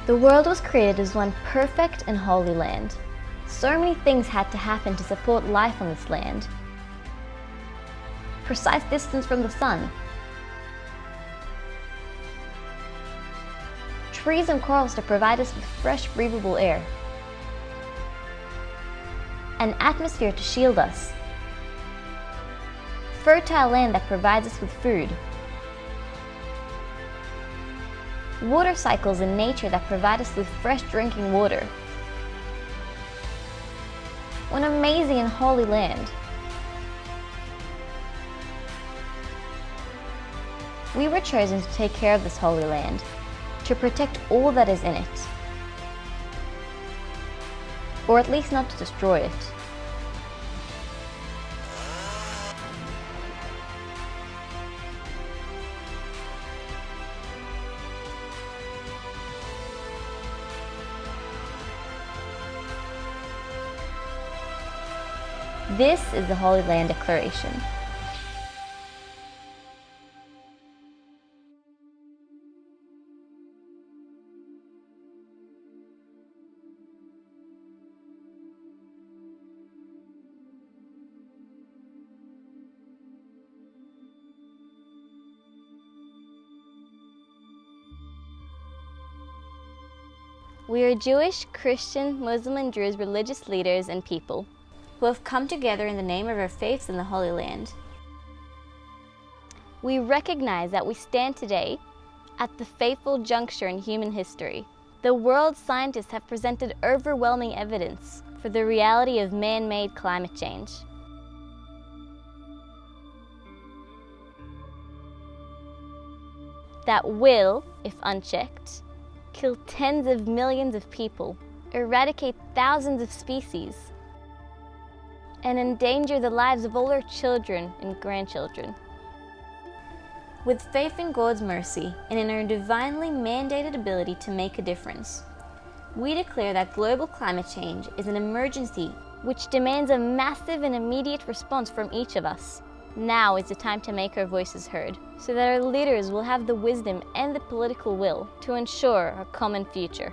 The world was created as one perfect and holy land. So many things had to happen to support life on this land. Precise distance from the sun, trees and corals to provide us with fresh, breathable air, an atmosphere to shield us, fertile land that provides us with food, water cycles in nature that provide us with fresh drinking water. What an amazing and holy land. We were chosen to take care of this holy land, to protect all that is in it, or at least not to destroy it. This is the Holy Land Declaration. We are Jewish, Christian, Muslim, and Druze religious leaders and people who have come together in the name of our faiths in the Holy Land. We recognize that we stand today at the fateful juncture in human history. The world's scientists have presented overwhelming evidence for the reality of man-made climate change. That will, if unchecked, kill tens of millions of people, eradicate thousands of species, and endanger the lives of all our children and grandchildren. With faith in God's mercy and in our divinely mandated ability to make a difference, we declare that global climate change is an emergency which demands a massive and immediate response from each of us. Now is the time to make our voices heard, so that our leaders will have the wisdom and the political will to ensure our common future.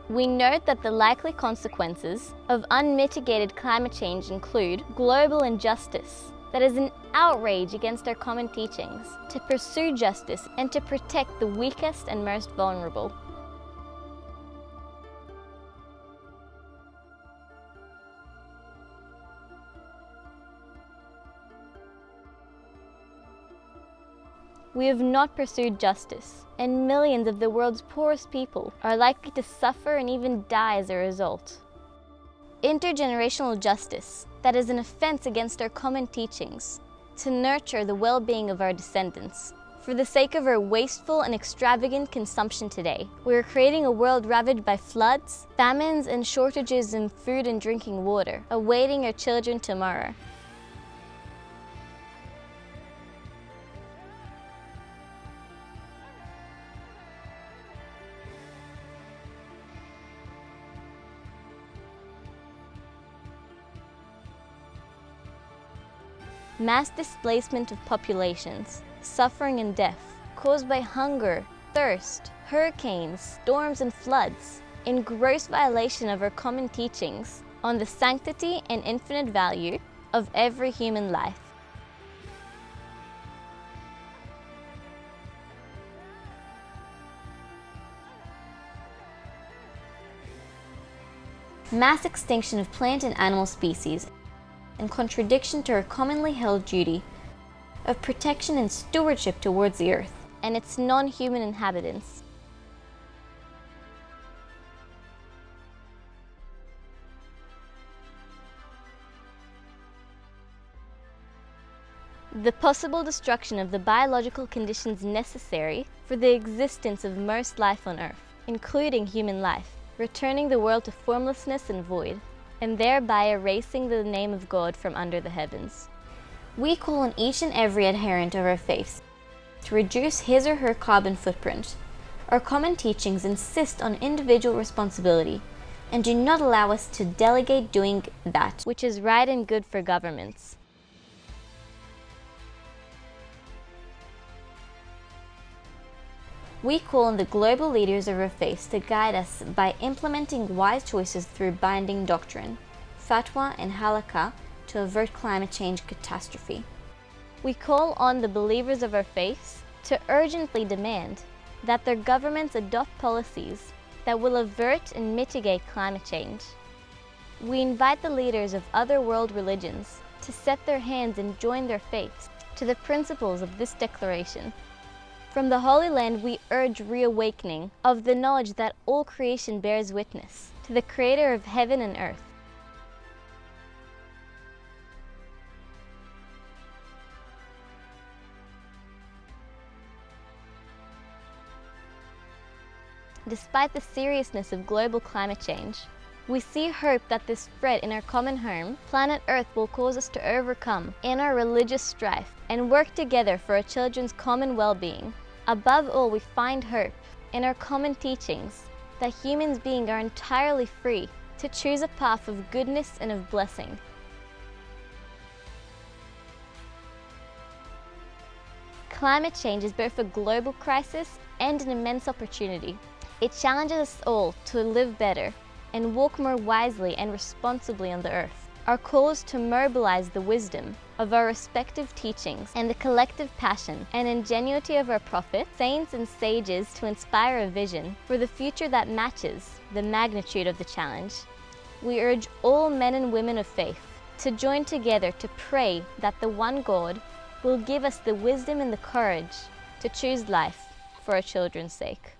We note that the likely consequences of unmitigated climate change include global injustice that is an outrage against our common teachings, to pursue justice and to protect the weakest and most vulnerable. We have not pursued justice, and millions of the world's poorest people are likely to suffer and even die as a result. Intergenerational justice, that is an offense against our common teachings, to nurture the well-being of our descendants. For the sake of our wasteful and extravagant consumption today, we are creating a world ravaged by floods, famines, and shortages in food and drinking water, awaiting our children tomorrow. Mass displacement of populations, suffering and death, caused by hunger, thirst, hurricanes, storms and floods, in gross violation of our common teachings on the sanctity and infinite value of every human life. Mass extinction of plant and animal species, in contradiction to our commonly held duty of protection and stewardship towards the earth and its non-human inhabitants. The possible destruction of the biological conditions necessary for the existence of most life on earth, including human life, returning the world to formlessness and void, and thereby erasing the name of God from under the heavens. We call on each and every adherent of our faiths to reduce his or her carbon footprint. Our common teachings insist on individual responsibility and do not allow us to delegate doing that which is right and good for governments. We call on the global leaders of our faith to guide us by implementing wise choices through binding doctrine, fatwa and halakha to avert climate change catastrophe. We call on the believers of our faiths to urgently demand that their governments adopt policies that will avert and mitigate climate change. We invite the leaders of other world religions to set their hands and join their faiths to the principles of this declaration. From the Holy Land, we urge reawakening of the knowledge that all creation bears witness to the Creator of heaven and earth. Despite the seriousness of global climate change, we see hope that this threat in our common home, planet Earth, will cause us to overcome in our religious strife and work together for our children's common well-being. Above all, we find hope in our common teachings that humans beings are entirely free to choose a path of goodness and of blessing. Climate change is both a global crisis and an immense opportunity. It challenges us all to live better and walk more wisely and responsibly on the earth. Our call is to mobilize the wisdom of our respective teachings and the collective passion and ingenuity of our prophets, saints, and sages to inspire a vision for the future that matches the magnitude of the challenge. We urge all men and women of faith to join together to pray that the one God will give us the wisdom and the courage to choose life for our children's sake.